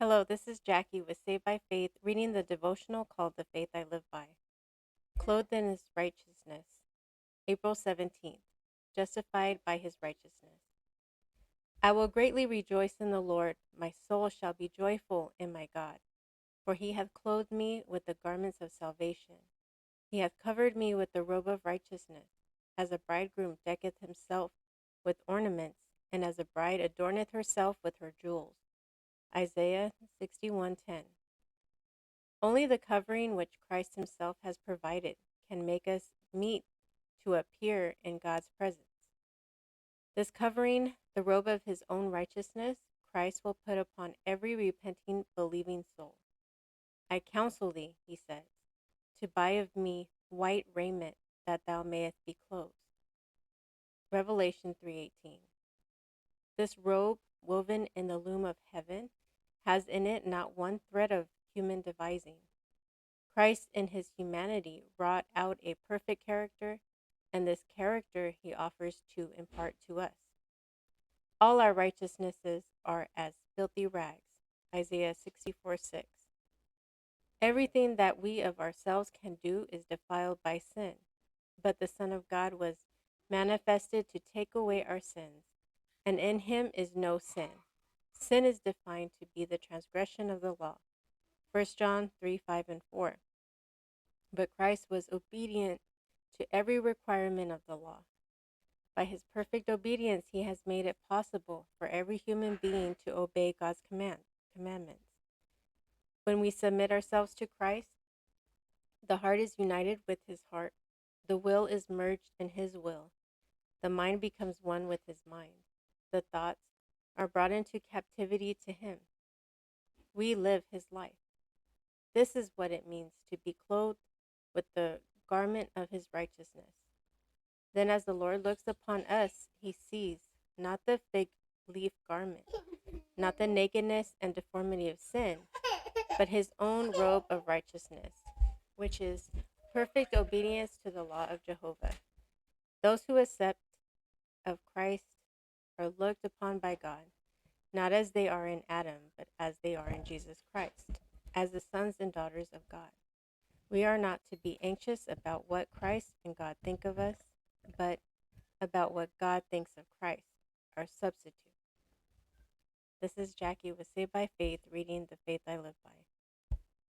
Hello, this is Jackie with Saved by Faith, reading the devotional called The Faith I Live By. Clothed in His Righteousness, April 17th, justified by His righteousness. I will greatly rejoice in the Lord, my soul shall be joyful in my God. For He hath clothed me with the garments of salvation. He hath covered me with the robe of righteousness, as a bridegroom decketh himself with ornaments, and as a bride adorneth herself with her jewels. Isaiah 61:10. Only the covering which Christ himself has provided can make us meet to appear in God's presence. This covering, the robe of his own righteousness, Christ will put upon every repenting, believing soul. I counsel thee, he says, to buy of me white raiment, that thou mayest be clothed. Revelation 3:18. This robe, woven in the loom of heaven, has in it not one thread of human devising. Christ in his humanity wrought out a perfect character, and this character he offers to impart to us. All our righteousnesses are as filthy rags. Isaiah 64:6. Everything that we of ourselves can do is defiled by sin, but the Son of God was manifested to take away our sins, and in him is no sin. Sin is defined to be the transgression of the law. 1 John 3:5-4. But Christ was obedient to every requirement of the law. By his perfect obedience, he has made it possible for every human being to obey God's commandments. When we submit ourselves to Christ, the heart is united with his heart, the will is merged in his will, the mind becomes one with his mind, the thoughts are brought into captivity to him. We live his life. This is what it means to be clothed with the garment of his righteousness. Then as the Lord looks upon us, he sees not the fig leaf garment, not the nakedness and deformity of sin, but his own robe of righteousness, which is perfect obedience to the law of Jehovah. Those who accept of Christ are looked upon by God, not as they are in Adam, but as they are in Jesus Christ, as the sons and daughters of God. We are not to be anxious about what Christ and God think of us, but about what God thinks of Christ, our substitute. This is Jackie with Saved by Faith, reading The Faith I Live By.